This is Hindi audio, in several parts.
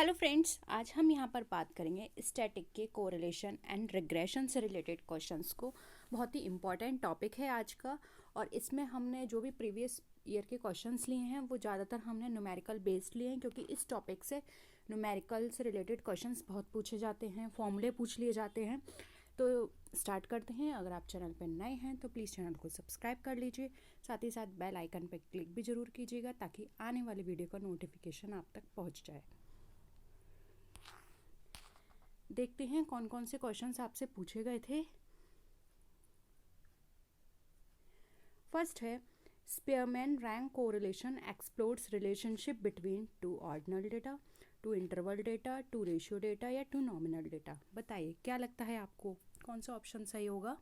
हेलो फ्रेंड्स, आज हम यहाँ पर बात करेंगे स्टैटिक के कोरिलेशन एंड रिग्रेशन से रिलेटेड क्वेश्चंस को। बहुत ही इम्पॉर्टेंट टॉपिक है आज का। और इसमें हमने जो भी प्रीवियस ईयर के क्वेश्चंस लिए हैं वो ज़्यादातर हमने न्यूमेरिकल बेस्ड लिए हैं, क्योंकि इस टॉपिक से न्यूमेरिकल से रिलेटेड क्वेश्चंस बहुत पूछे जाते हैं, फॉर्मूले पूछ लिए जाते हैं। तो स्टार्ट करते हैं। अगर आप चैनल पर नए हैं तो प्लीज़ चैनल को सब्सक्राइब कर लीजिए, साथ ही साथ बेल आइकन पर क्लिक भी ज़रूर कीजिएगा ताकि आने वाली वीडियो का नोटिफिकेशन आप तक पहुँच जाए। देखते हैं कौन कौन से क्वेश्चंस आपसे पूछे गए थे। फर्स्ट है, Spearman rank correlation explores relationship between two ordinal data, two interval data, two ratio data या टू नॉमिनल डेटा। बताइए क्या लगता है आपको, कौन सा ऑप्शन सही होगा।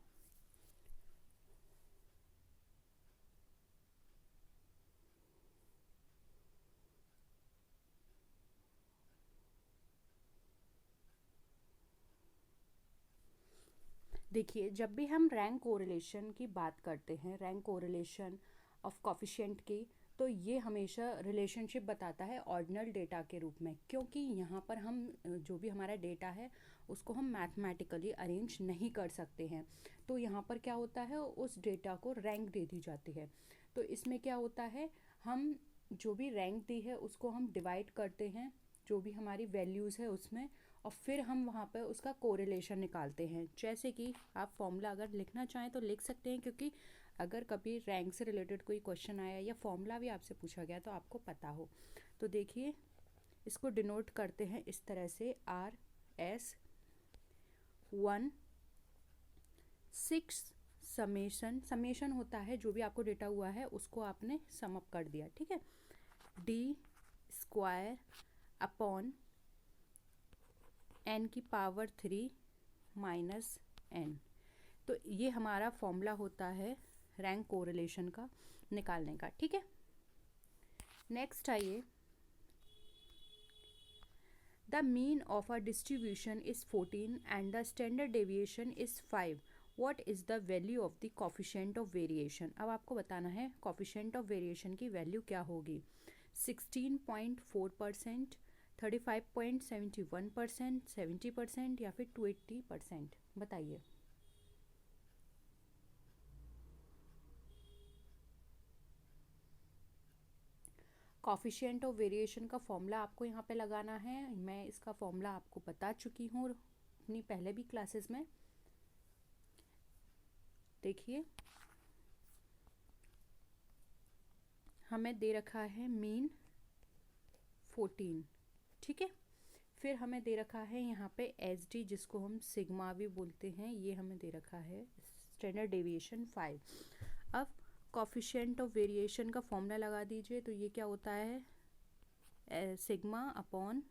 देखिए, जब भी हम रैंक कोरिलेशन की बात करते हैं, रैंक कोरिलेशन ऑफ कॉफिशिएंट की, तो ये हमेशा रिलेशनशिप बताता है ऑर्डिनल डेटा के रूप में, क्योंकि यहाँ पर हम जो भी हमारा डेटा है उसको हम मैथमेटिकली अरेंज नहीं कर सकते हैं। तो यहाँ पर क्या होता है, उस डेटा को रैंक दे दी जाती है। तो इसमें क्या होता है, हम जो भी रैंक दी है उसको हम डिवाइड करते हैं जो भी हमारी वैल्यूज़ है उसमें, और फिर हम वहाँ पर उसका कोरिलेशन निकालते हैं। जैसे कि आप फॉर्मूला अगर लिखना चाहें तो लिख सकते हैं, क्योंकि अगर कभी रैंक से रिलेटेड कोई क्वेश्चन आया या फॉर्मूला भी आपसे पूछा गया तो आपको पता हो। तो देखिए, इसको डिनोट करते हैं इस तरह से, RS 1 6 समेशन। समेशन होता है जो भी आपको डेटा हुआ है उसको आपने सम अप कर दिया, ठीक है। D² upon n⁻³ -n। तो ये हमारा फॉर्मूला होता है रैंक कोरिलेशन का निकालने का, ठीक है। नेक्स्ट आइए, the mean of a distribution is 14 and the standard deviation is 5। What is the value of the coefficient of variation. अब आपको बताना है कॉफिशिएंट ऑफ वेरिएशन की वैल्यू क्या होगी। 16.4%, 35.71%, 70% या फिर 280%। बताइए। कॉफिशिएंट ऑफ वेरिएशन का फॉर्मूला आपको यहाँ पे लगाना है। मैं इसका फॉर्मूला आपको बता चुकी हूँ अपनी पहले भी क्लासेस में। देखिए, हमें दे रखा है मीन 14, ठीक है। फिर हमें दे रखा है यहाँ पे SD, जिसको हम सिग्मा भी बोलते हैं, ये हमें दे रखा है स्टैंडर्ड डेविएशन 5। अब कॉफिशिएंट ऑफ वेरिएशन का फॉर्मूला लगा दीजिए। तो ये क्या होता है, सिग्मा अपॉन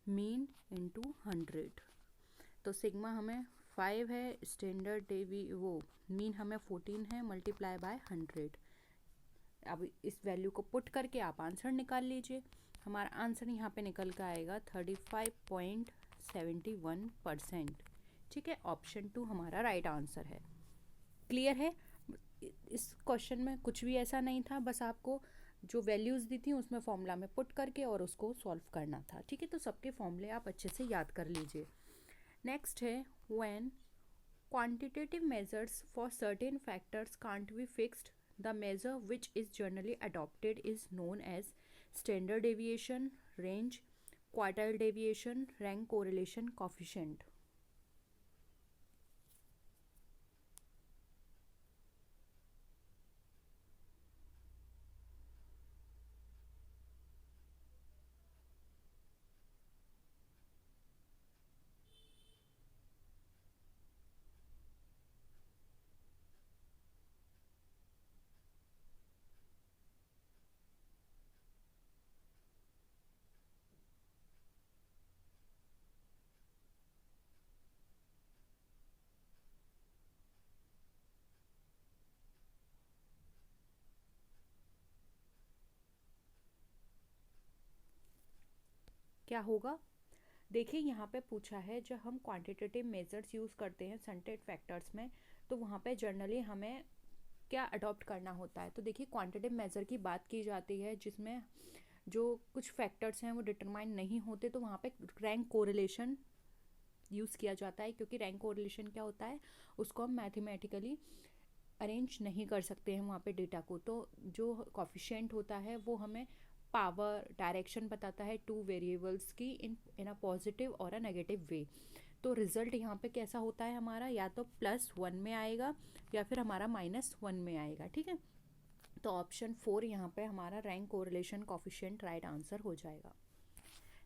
मीन इंटू 100। तो सिग्मा हमें 5 है, स्टैंडर्ड मीन हमें 14 है, मल्टीप्लाई बाय 100। अब इस वैल्यू को पुट करके आप आंसर निकाल लीजिए। हमारा आंसर यहाँ पे निकल कर आएगा 35.71%, ठीक है। ऑप्शन 2 हमारा राइट आंसर है। क्लियर है। इस क्वेश्चन में कुछ भी ऐसा नहीं था, बस आपको जो वैल्यूज़ दी थी उसमें फॉर्मूला में पुट करके और उसको सॉल्व करना था, ठीक है। तो सबके फॉर्मूले आप अच्छे से याद कर लीजिए। नेक्स्ट है, when quantitative measures for certain factors can't be fixed, the measure which is generally adopted is known as standard deviation, range, quartile deviation, rank correlation coefficient। क्या होगा, देखिए यहाँ पे पूछा है जब हम क्वांटिटेटिव मेजर्स यूज़ करते हैं सर्टेन फैक्टर्स में, तो वहाँ पे जनरली हमें क्या अडॉप्ट करना होता है। तो देखिए, क्वांटिटेटिव मेजर की बात की जाती है जिसमें जो कुछ फैक्टर्स हैं वो डिटरमाइन नहीं होते, तो वहाँ पे रैंक कोरिलेशन यूज़ किया जाता है। क्योंकि रैंक कोरिलेशन क्या होता है, उसको हम मैथमेटिकली अरेंज नहीं कर सकते हैं वहाँ पे डेटा को। तो जो कॉफिशिएंट होता है वो हमें पावर डायरेक्शन बताता है टू वेरिएबल्स की इन अ पॉजिटिव और अ नेगेटिव वे। तो रिजल्ट यहाँ पे कैसा होता है हमारा, या तो +1 में आएगा या फिर हमारा -1 में आएगा। ठीक है, तो ऑप्शन 4 यहाँ पे हमारा rank correlation coefficient right answer हो जाएगा।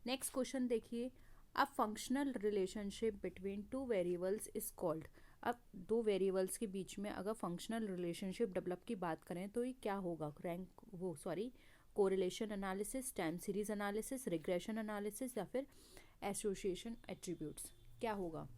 नेक्स्ट क्वेश्चन देखिए, a functional relationship between two variables is called. अब दो वेरिएबल्स के बीच में अगर फंक्शनल रिलेशनशिप डेवलप की बात करें तो ये क्या होगा, correlation analysis, time series analysis, regression analysis या फिर एसोसिएशन एट्रीब्यूट्स, क्या होगा?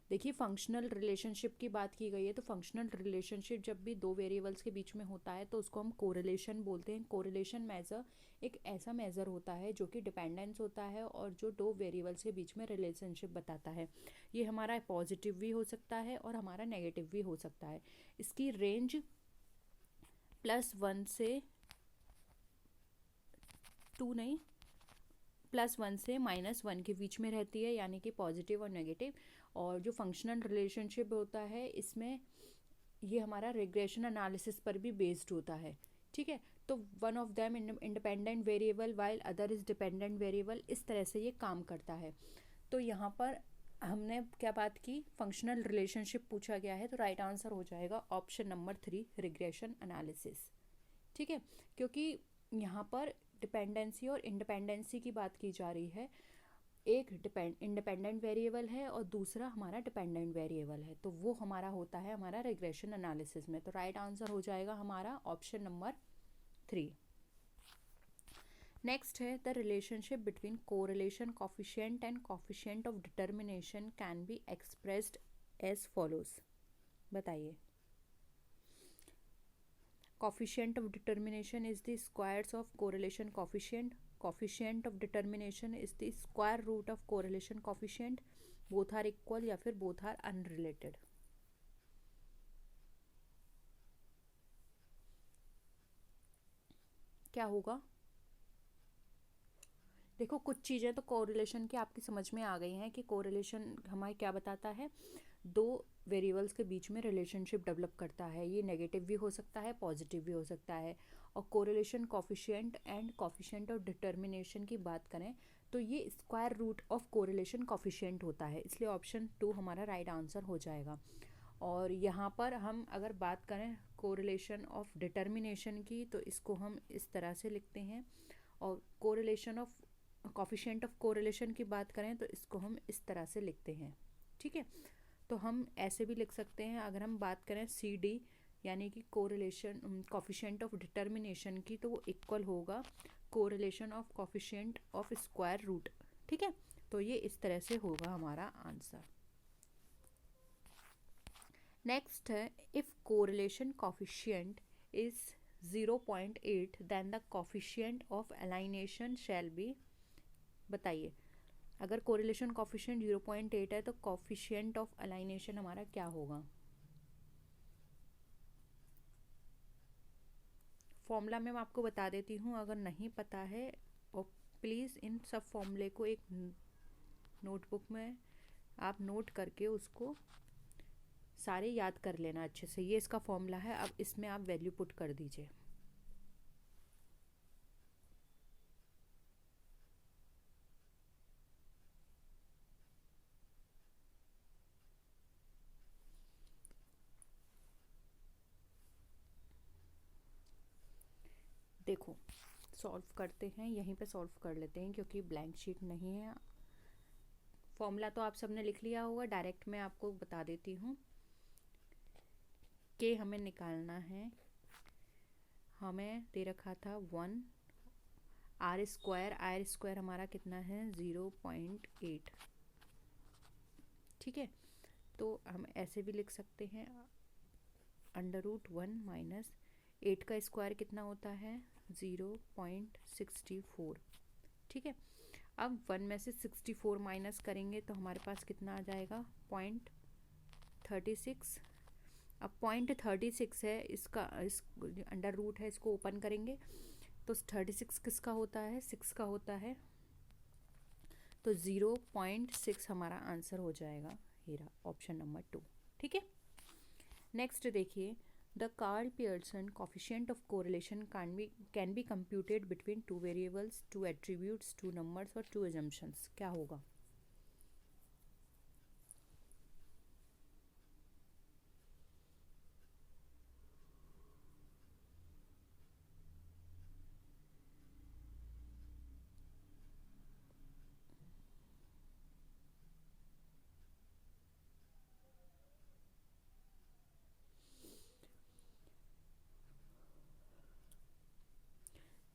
देखिए, फंक्शनल रिलेशनशिप की बात की गई है, तो फंक्शनल रिलेशनशिप जब भी दो वेरिएबल्स के बीच में होता है तो उसको हम कोरिलेशन बोलते हैं। कोरिलेशन मेजर एक ऐसा मेजर होता है जो कि डिपेंडेंस होता है और जो दो वेरिएबल्स के बीच में रिलेशनशिप बताता है। ये हमारा पॉजिटिव भी हो सकता है और हमारा नेगेटिव भी हो सकता है। इसकी रेंज +1 से 2 नहीं, +1 से -1 के बीच में रहती है, यानी कि पॉजिटिव और नेगेटिव। और जो फंक्शनल रिलेशनशिप होता है इसमें ये हमारा रिग्रेशन एनालिसिस पर भी बेस्ड होता है। ठीक है, तो one of them independent variable while other is dependent variable, इस तरह से ये काम करता है। तो यहाँ पर हमने क्या बात की, फंक्शनल रिलेशनशिप पूछा गया है, तो राइट आंसर हो जाएगा ऑप्शन नंबर 3, रिग्रेशन एनालिसिस। ठीक है, क्योंकि यहाँ पर डिपेंडेंसी और इंडिपेंडेंसी की बात की जा रही है। एक इंडिपेंडेंट वेरिएबल है और दूसरा हमारा डिपेंडेंट वेरिएबल है, तो वो हमारा होता है हमारा रिग्रेशन एनालिसिस में। तो राइट आंसर हो जाएगा हमारा ऑप्शन नंबर 3। नेक्स्ट है, the relationship between correlation coefficient and coefficient of determination can be expressed as follows. बताइए। Coefficient of determination is the squares of correlation coefficient. Coefficient of determination is the square root of correlation coefficient. Both are equal या फिर both are unrelated. क्या होगा? देखो, कुछ चीज़ें तो कोरिलेशन की आपकी समझ में आ गई हैं कि कोरिलेशन हमारे क्या बताता है, दो वेरिएबल्स के बीच में रिलेशनशिप डेवलप करता है। ये नेगेटिव भी हो सकता है, पॉजिटिव भी हो सकता है। और correlation coefficient and coefficient of determination की बात करें तो ये square root of correlation coefficient होता है, इसलिए ऑप्शन 2 हमारा राइट आंसर हो जाएगा। और यहाँ पर हम अगर बात करें कोरिलेशन ऑफ डिटर्मिनेशन की, तो इसको हम इस तरह से लिखते हैं। और correlation of coefficient of correlation की बात करें तो इसको हम इस तरह से लिखते हैं। ठीक है, तो हम ऐसे भी लिख सकते हैं। अगर हम बात करें CD यानी कि कोरिलेशन कॉफिशिएंट ऑफ डिटर्मिनेशन की, तो वो इक्वल होगा correlation of coefficient of square root. ठीक है, तो ये इस तरह से होगा हमारा आंसर। नेक्स्ट है, if correlation coefficient is 0.8 then the coefficient of alienation shall be. बताइए, अगर कोरिलेशन कॉफिशिएंट 0.8 है तो कॉफिशिएंट ऑफ अलाइनेशन हमारा क्या होगा? फॉर्मूला मैं आपको बता देती हूँ, अगर नहीं पता है, और प्लीज़ इन सब फॉर्मूले को एक नोटबुक में आप नोट करके उसको सारे याद कर लेना अच्छे से। ये इसका फॉर्मूला है, अब इसमें आप वैल्यू पुट कर दीजिए। देखो, सॉल्व करते हैं, यहीं पे सॉल्व कर लेते हैं क्योंकि ब्लैंक शीट नहीं है। फॉर्मूला तो आप सबने लिख लिया होगा, डायरेक्ट मैं आपको बता देती हूँ कि हमें निकालना है। हमें दे रखा था 1 R² हमारा कितना है 0.8। ठीक है, तो हम ऐसे भी लिख सकते हैं √1 माइनस 8 का स्क्वायर कितना होता है 0.64। ठीक है, अब 1 में से 64 माइनस करेंगे तो हमारे पास कितना आ जाएगा, 0.36। अब 0.36 है, इसका इस अंडर रूट है, इसको ओपन करेंगे तो 36 किसका होता है, 6 का होता है, तो 0.6 हमारा आंसर हो जाएगा, हीरा ऑप्शन नंबर 2। ठीक है, नेक्स्ट देखिए, the Karl Pearson coefficient of correlation can be computed between two variables, two attributes, two numbers और टू अजम्पशंस। क्या होगा?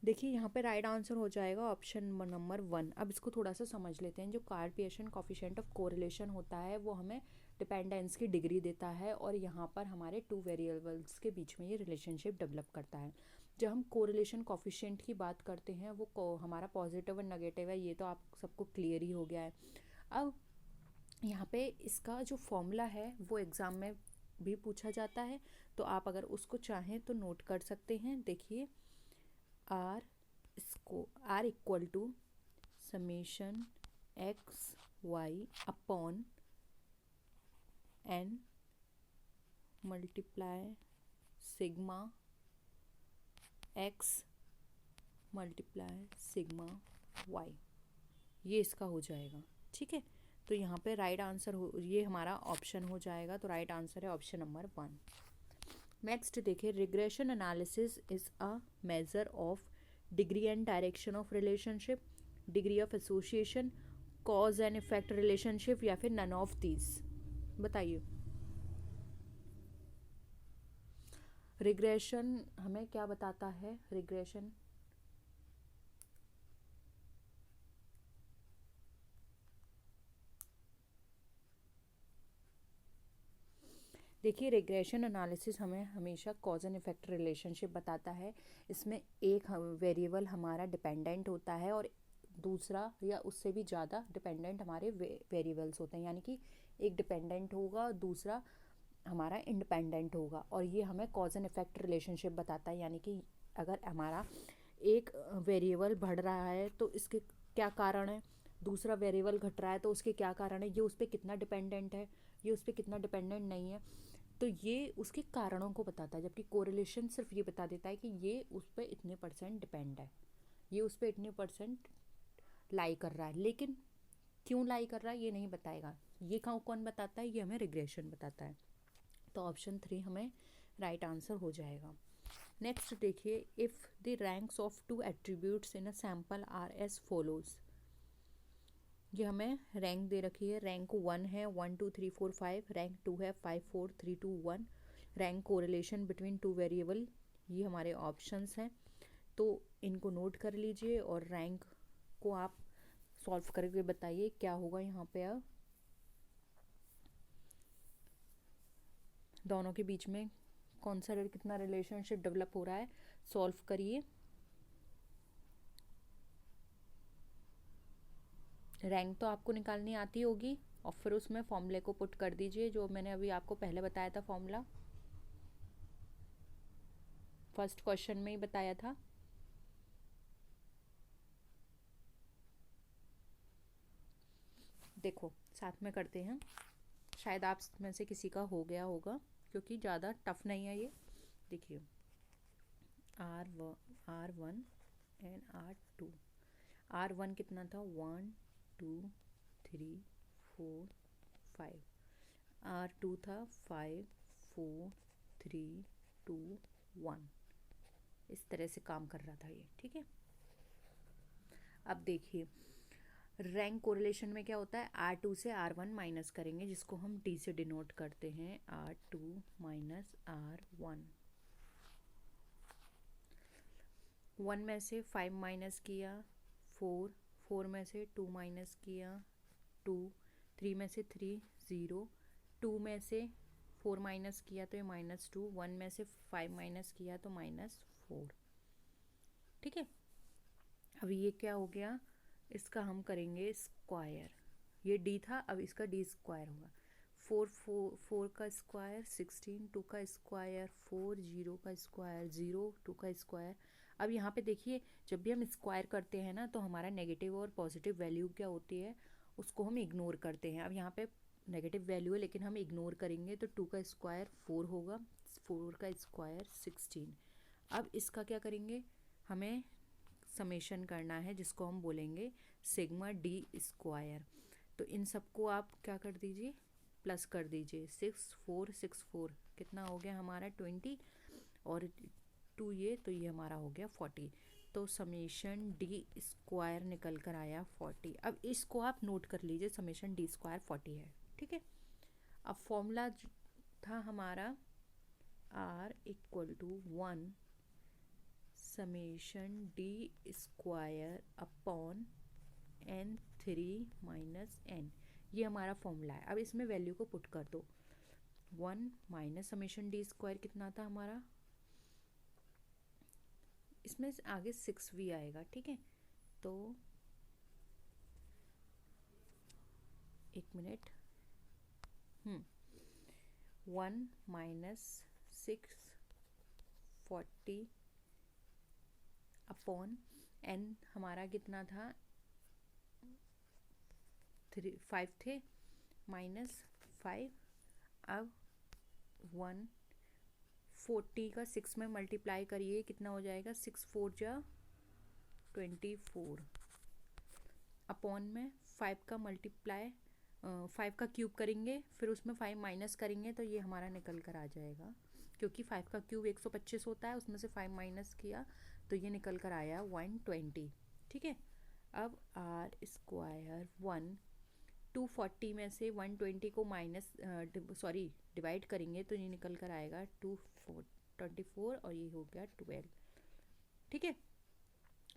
देखिए यहाँ पे राइट आंसर हो जाएगा ऑप्शन नंबर 1। अब इसको थोड़ा सा समझ लेते हैं। जो Karl Pearson coefficient of correlation होता है वो हमें डिपेंडेंस की डिग्री देता है और यहाँ पर हमारे टू वेरिएबल्स के बीच में ये रिलेशनशिप डेवलप करता है। जब हम कोरिलेशन कोफिशिएंट की बात करते हैं वो हमारा पॉजिटिव और नेगेटिव है, ये तो आप सबको क्लियर ही हो गया है। अब यहाँ पे इसका जो फॉर्मूला है वो एग्ज़ाम में भी पूछा जाता है, तो आप अगर उसको चाहें तो नोट कर सकते हैं। देखिए, R equal to summation X Y upon N multiply sigma X multiply sigma Y, ये इसका हो जाएगा। ठीक है, तो यहाँ पे राइट आंसर हो, ये हमारा ऑप्शन हो जाएगा, तो राइट आंसर है ऑप्शन नंबर 1। नेक्स्ट देखिए, regression analysis is a measure of degree and direction of relationship, degree of association, cause and effect relationship, या फिर नन ऑफ दीज। बताइए, रिग्रेशन हमें क्या बताता है? रिग्रेशन देखिए, रिग्रेशन एनालिसिस हमें हमेशा कॉज एंड इफेक्ट रिलेशनशिप बताता है। इसमें एक वेरिएबल हमारा डिपेंडेंट होता है और दूसरा या उससे भी ज़्यादा डिपेंडेंट हमारे वेरिएबल्स होते हैं, यानी कि एक डिपेंडेंट होगा, दूसरा हमारा इंडिपेंडेंट होगा, और ये हमें कॉज एंड इफेक्ट रिलेशनशिप बताता है। यानी कि अगर हमारा एक वेरिएबल बढ़ रहा है तो इसके क्या कारण है, दूसरा वेरिएबल घट रहा है तो उसके क्या कारण है, ये उस पर कितना डिपेंडेंट है, ये उस पर कितना डिपेंडेंट नहीं है, तो ये उसके कारणों को बताता है। जबकि कोरिलेशन सिर्फ ये बता देता है कि ये उस पर इतने % डिपेंड है, ये उस पर इतने % लाई कर रहा है, लेकिन क्यों लाई कर रहा है ये नहीं बताएगा। ये कौन बताता है? ये हमें रिग्रेशन बताता है। तो ऑप्शन 3 हमें राइट आंसर हो जाएगा। नेक्स्ट देखिए, if the ranks of two attributes in a sample are as follows. ये हमें रैंक दे रखी है। रैंक 1 है 1 2 3 4 5, रैंक 2 है 5 4 3 2 1, rank correlation between two variable, ये हमारे ऑप्शंस हैं, तो इनको नोट कर लीजिए और रैंक को आप सॉल्व करके बताइए क्या होगा यहाँ पे। अब दोनों के बीच में कौन सा कितना रिलेशनशिप डेवलप हो रहा है, सॉल्व करिए। रैंक तो आपको निकालनी आती होगी और फिर उसमें फॉर्मूले को पुट कर दीजिए, जो मैंने अभी आपको पहले बताया था फॉर्मूला, फर्स्ट क्वेश्चन में ही बताया था। देखो साथ में करते हैं, शायद आप में से किसी का हो गया होगा, क्योंकि ज़्यादा टफ नहीं है ये। देखिए, R1 एंड R2। R1 कितना था? 1 2 3 4 5। R2 था 5 4 3 2 1। इस तरह से काम कर रहा था ये। ठीक है, अब देखिए, रैंक कोरिलेशन में क्या होता है, R2 से R1 माइनस करेंगे, जिसको हम D से डिनोट करते हैं, R2 माइनस R1। 1 में से 5 माइनस किया 4, 4 में से 2 माइनस किया 2, 3 में से 3 0, 2 में से 4 माइनस किया तो ये -2, 1 में से 5 माइनस किया तो -4। ठीक है, अभी ये क्या हो गया, इसका हम करेंगे स्क्वायर। ये डी था, अब इसका डी स्क्वायर होगा। 4 का स्क्वायर 16, 2 का स्क्वायर 4, 0 का स्क्वायर 0, 2 का स्क्वायर। अब यहाँ पे देखिए, जब भी हम स्क्वायर करते हैं ना, तो हमारा नेगेटिव और पॉजिटिव वैल्यू क्या होती है, उसको हम इग्नोर करते हैं। अब यहाँ पे नेगेटिव वैल्यू है लेकिन हम इग्नोर करेंगे, तो 2 का स्क्वायर 4 होगा, 4 का स्क्वायर 16। अब इसका क्या करेंगे, हमें समेशन करना है जिसको हम बोलेंगे सिग्मा डी स्क्वायर। तो इन सबको आप क्या कर दीजिए, प्लस कर दीजिए। 6 4 6 4 कितना हो गया हमारा 20, और 2 ये, तो ये हमारा हो गया 40। तो समेशन डी स्क्वायर निकल कर आया 40। अब इसको आप नोट कर लीजिए, समेशन डी स्क्वायर 40 है, ठीक है। अब फॉर्मूला था हमारा R equal to 1 summation D square upon n3 minus n। ये हमारा फॉर्मूला है। अब इसमें वैल्यू को पुट कर दो। 1 माइनस समेशन डी स्क्वायर कितना था हमारा, इसमें आगे 6 भी आएगा, ठीक है। तो एक मिनट, 1 माइनस 640 अपॉन n हमारा कितना था, 5 थे, माइनस 5। अब 140 का 6 में मल्टीप्लाई करिए, कितना हो जाएगा, 6 4 जा 24, अपॉन में 5 का मल्टीप्लाई 5 का क्यूब करेंगे, फिर उसमें 5 माइनस करेंगे, तो ये हमारा निकल कर आ जाएगा। क्योंकि 5 का क्यूब 125 होता है, उसमें से 5 माइनस किया तो ये निकल कर आया 120, ठीक है। अब आर स्क्वायर 240 में से 120 को माइनस डिवाइड करेंगे, तो ये निकल कर आएगा 24, और ये हो गया 12, ठीक है।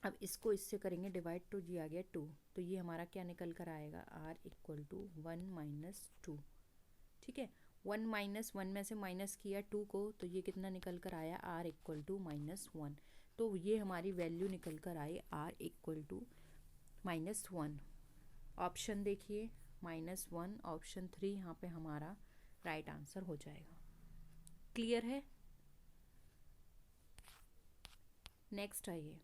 अब इसको इससे करेंगे डिवाइड, तो ये आ गया 2, तो ये हमारा क्या निकल कर आएगा, आर इक्वल टू 1 माइनस 2, ठीक है। 1 माइनस 1 में से माइनस किया 2 को, तो ये कितना निकल कर आया, आर इक्वल टू -1। तो ये हमारी वैल्यू निकल कर आई आर इक्वल टू -1। ऑप्शन देखिए -1, ऑप्शन 3 यहाँ पे हमारा राइट आंसर हो जाएगा। क्लियर है। नेक्स्ट आइए,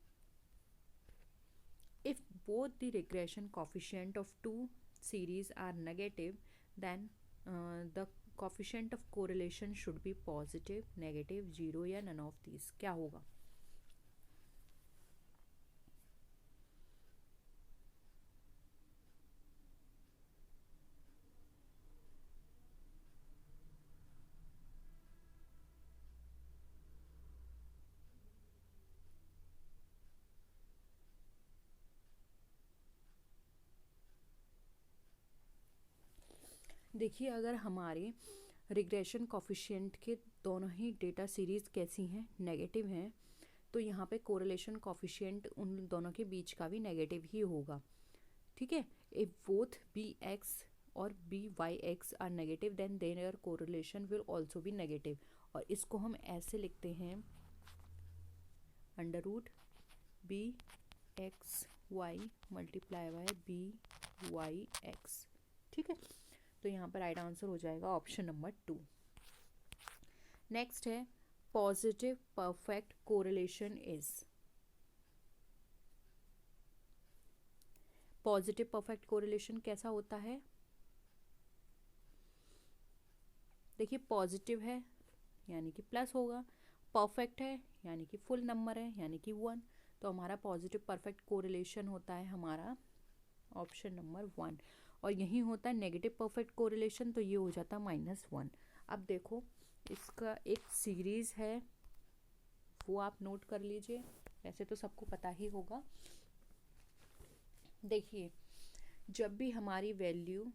if both the regression coefficient of two series are negative, then the coefficient of correlation should be positive, negative, 0 या none of these। क्या होगा, देखिए अगर हमारे रिग्रेशन कॉफिशिएंट के दोनों ही डेटा सीरीज़ कैसी हैं, नेगेटिव हैं, तो यहाँ पे कोरिलेशन कॉफिशिएंट उन दोनों के बीच का भी नेगेटिव ही होगा, ठीक है। इफ बोथ बी एक्स और B Y X are negative, then their correlation will also be negative. और इसको हम ऐसे लिखते हैं, under root B X Y multiply by B Y X, ठीक है। तो यहाँ पर राइट आंसर हो जाएगा ऑप्शन नंबर 2। नेक्स्ट है positive perfect correlation is. Positive perfect correlation कैसा होता है, देखिए पॉजिटिव है यानी कि प्लस होगा, परफेक्ट है यानी कि फुल नंबर है यानी कि 1। तो हमारा पॉजिटिव परफेक्ट कोरिलेशन होता है हमारा ऑप्शन नंबर 1। और यही होता है नेगेटिव परफेक्ट कोरिलेशन, तो ये हो जाता है -1। अब देखो इसका एक सीरीज़ है, वो आप नोट कर लीजिए, वैसे तो सबको पता ही होगा। देखिए जब भी हमारी वैल्यू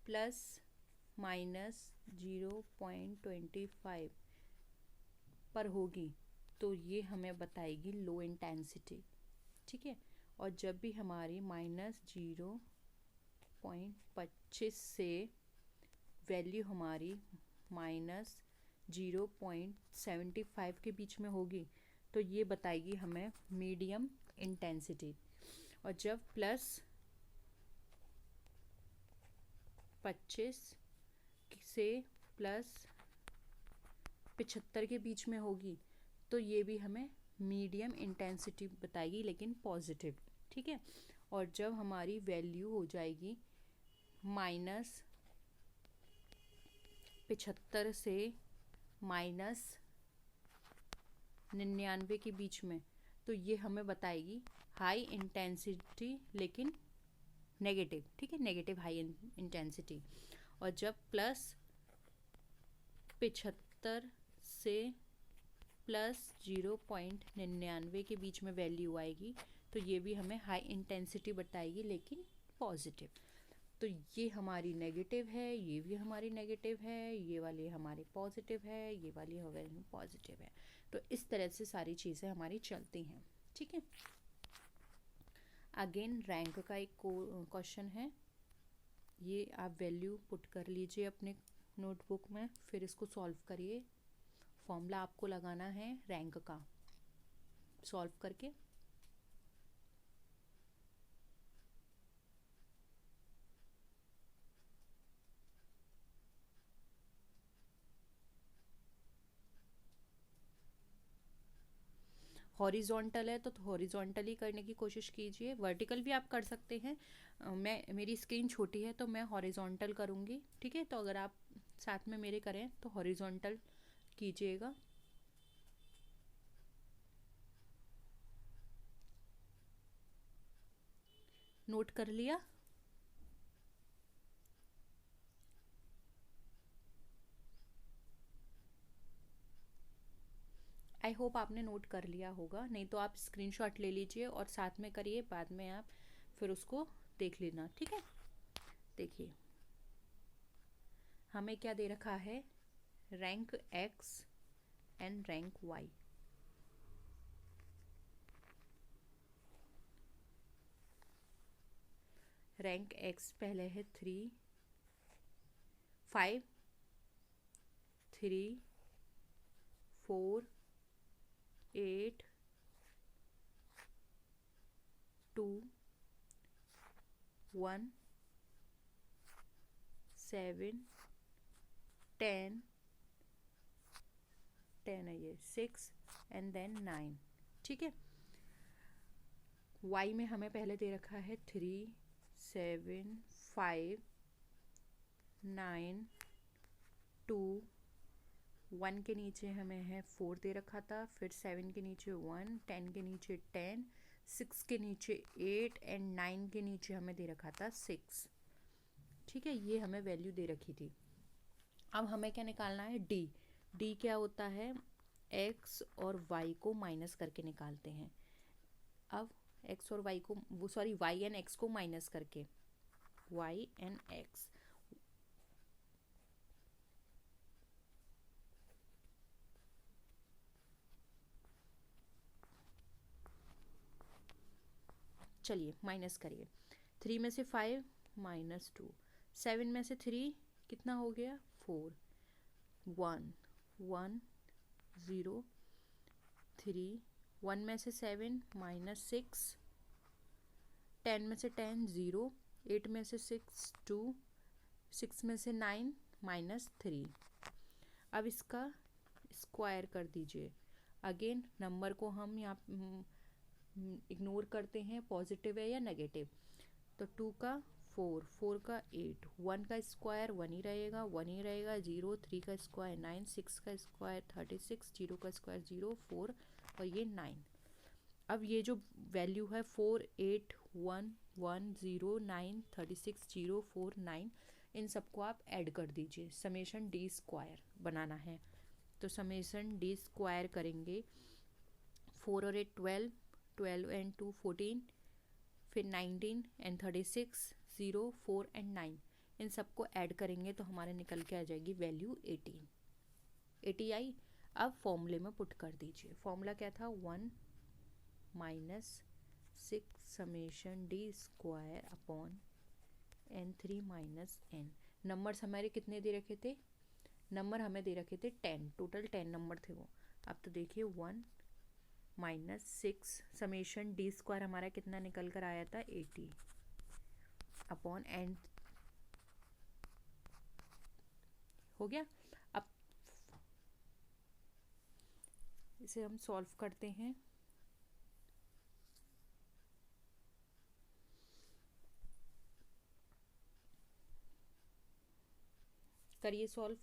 ±0.25 पर होगी, तो ये हमें बताएगी लो इंटेंसिटी, ठीक है। और जब भी हमारी -0.25 से वैल्यू हमारी -0.75 के बीच में होगी, तो ये बताएगी हमें मीडियम इंटेंसिटी। और जब प्लस 25 से प्लस 75 के बीच में होगी तो ये भी हमें मीडियम इंटेंसिटी बताएगी, लेकिन पॉजिटिव। ठीक है। और जब हमारी वैल्यू हो जाएगी -75 से -99 के बीच में, तो ये हमें बताएगी हाई इंटेंसिटी लेकिन नेगेटिव। ठीक है, नेगेटिव हाई इंटेंसिटी। और जब +75 से +0.99 के बीच में वैल्यू आएगी तो ये भी हमें हाई इंटेंसिटी बताएगी लेकिन पॉजिटिव। तो ये हमारी नेगेटिव है, ये भी हमारी नेगेटिव है, ये वाली हमारी पॉजिटिव है, ये वाली हमारी पॉजिटिव है। तो इस तरह से सारी चीज़ें हमारी चलती हैं। ठीक है। अगेन रैंक का एक क्वेश्चन है, ये आप वैल्यू पुट कर लीजिए अपने नोटबुक में, फिर इसको सॉल्व करिए। फॉर्मूला आपको लगाना है रैंक का सॉल्व करके। हॉरिजॉन्टल है तो हॉरिजॉन्टल ही करने की कोशिश कीजिए, वर्टिकल भी आप कर सकते हैं। मेरी स्क्रीन छोटी है तो मैं हॉरिजॉन्टल करूँगी। ठीक है, तो अगर आप साथ में मेरे करें तो हॉरिजॉन्टल कीजिएगा। नोट कर लिया? आई होप आपने नोट कर लिया होगा, नहीं तो आप स्क्रीनशॉट ले लीजिए और साथ में करिए, बाद में आप फिर उसको देख लेना। ठीक है। देखिए हमें क्या दे रखा है, rank X and rank Y. Rank X पहले है 3, 5, 3, 4, 8, 2, 1, 7, 10 है ये 6 एंड देन 9। ठीक है। वाई में हमें पहले दे रखा है 3, 7, 5, 9, 2, 1 के नीचे हमें है 4 दे रखा था, फिर 7 के नीचे 1, 10 के नीचे 10, 6 के नीचे 8 एंड 9 के नीचे हमें दे रखा था 6। ठीक है, ये हमें वैल्यू दे रखी थी। अब हमें क्या निकालना है, डी। डी क्या होता है, एक्स और वाई को माइनस करके निकालते हैं। अब एक्स और वाई को, वो सॉरी वाई एंड एक्स को माइनस करके, वाई एंड एक्स। चलिए माइनस करिए। 3 में से 5 -2, 7 में से 3 कितना हो गया 4, 1, 1, 0, 3, 1 में से 7 -6, 10 में से 10 0, 8 में से 6 2, 6 में से 9 -3। अब इसका स्क्वायर कर दीजिए। अगेन नंबर को हम यहाँ इग्नोर करते हैं, पॉजिटिव है या नेगेटिव। तो 2 का 4, 4 का 8, 1 का स्क्वायर 1 ही रहेगा, 1 ही रहेगा, 0, 3 का स्क्वायर 9, 6 का स्क्वायर 36, 0 का स्क्वायर 0, 4 और ये 9। अब ये जो वैल्यू है 4, 8, 1, 1, 0, 9, 36, 0, 4, 9, इन सबको आप ऐड कर दीजिए। समेशन डी स्क्वायर बनाना है तो समेशन डी स्क्वायर करेंगे। 4 और 8 12, 12 एंड 2 14, फिर 19 एंड 36, 0, 4 एंड 9, इन सबको ऐड करेंगे तो हमारे निकल के आ जाएगी वैल्यू 18। 80 आई। अब फॉर्मूले में पुट कर दीजिए। फॉर्मूला क्या था, 1 - 6 summation D square upon n3 - n। Numbers हमारे कितने दे रखे थे, नंबर हमें दे रखे थे 10, टोटल 10 नंबर थे वो। अब तो देखिए 1 माइनस 6 समेशन डी स्क्वायर हमारा कितना निकल कर आया था 80 अपॉन एन हो गया। अब इसे हम सॉल्व करते हैं। करिए सॉल्व।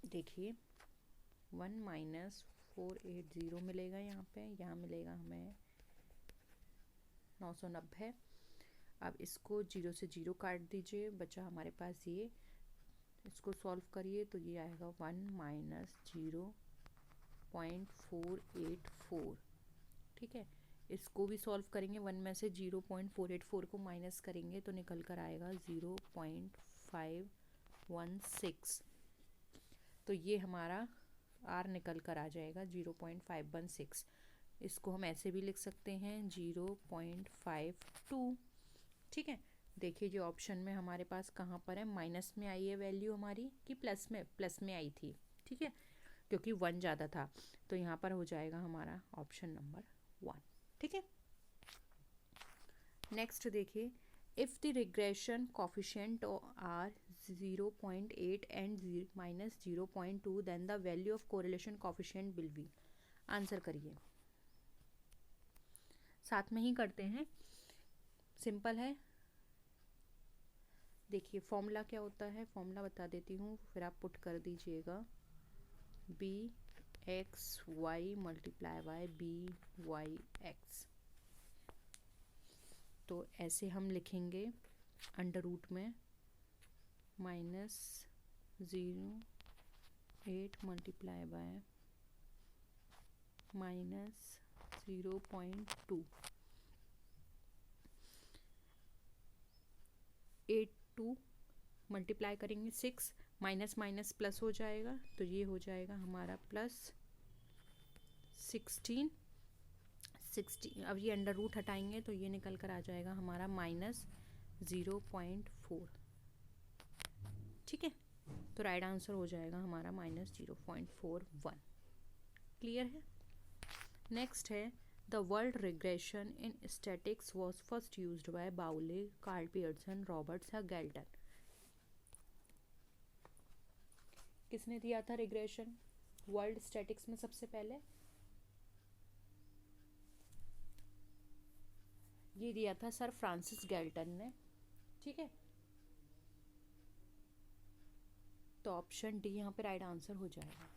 देखिए 1 माइनस 480 मिलेगा यहाँ पे, यहाँ मिलेगा हमें 990। अब इसको 0 से 0 काट दीजिए, बचा हमारे पास ये। इसको सॉल्व करिए तो ये आएगा 1 माइनस 0.484। ठीक है, इसको भी सॉल्व करेंगे। 1 में से 0.484 को माइनस करेंगे तो निकल कर आएगा 0.516। तो ये हमारा R निकल कर आ जाएगा 0.516। इसको हम ऐसे भी लिख सकते हैं 0.52। ठीक है, देखिए जो ऑप्शन में हमारे पास कहाँ पर है, माइनस में आई है वैल्यू हमारी कि प्लस में आई थी। ठीक है, क्योंकि 1 ज़्यादा था तो यहाँ पर हो जाएगा हमारा ऑप्शन नंबर 1। ठीक है, नेक्स्ट देखिए, if the regression coefficient are 0.8 and minus 0.2 then the value of correlation coefficient will be. Answer करिए, साथ में ही करते हैं, सिंपल है। देखिए फॉर्मूला क्या होता है, फॉर्मूला बता देती हूँ, फिर आप पुट कर दीजिएगा। B X Y multiply by B Y X. तो ऐसे हम लिखेंगे अंडर रूट में -0.8 मल्टीप्लाई बाय -0.2। 82 मल्टीप्लाई करेंगे 6, माइनस माइनस प्लस हो जाएगा तो ये हो जाएगा हमारा प्लस 16। अब ये अंडर रूट हटाएंगे तो ये निकल कर आ जाएगा हमारा -0.4। ठीक है, तो राइट आंसर हो जाएगा हमारा -0.41। क्लियर है। नेक्स्ट है, the word regression in statics was first used by बाउले, कार्ल पियर्सन, रॉबर्ट्स या गैल्टन। किसने दिया था रिग्रेशन वर्ल्ड स्टैटिक्स में सबसे पहले? ये दिया था सर फ्रांसिस गैल्टन ने। ठीक है, तो ऑप्शन डी यहाँ पे राइट आंसर हो जाएगा।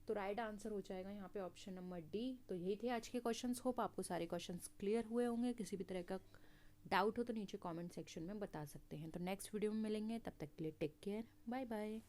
तो राइट आंसर हो जाएगा यहाँ पे ऑप्शन नंबर डी। तो यही थे आज के क्वेश्चंस। होप आपको सारे क्वेश्चंस क्लियर हुए होंगे। किसी भी तरह का डाउट हो तो नीचे कमेंट सेक्शन में बता सकते हैं। तो नेक्स्ट वीडियो में मिलेंगे, तब तक के लिए टेक केयर, बाय बाय।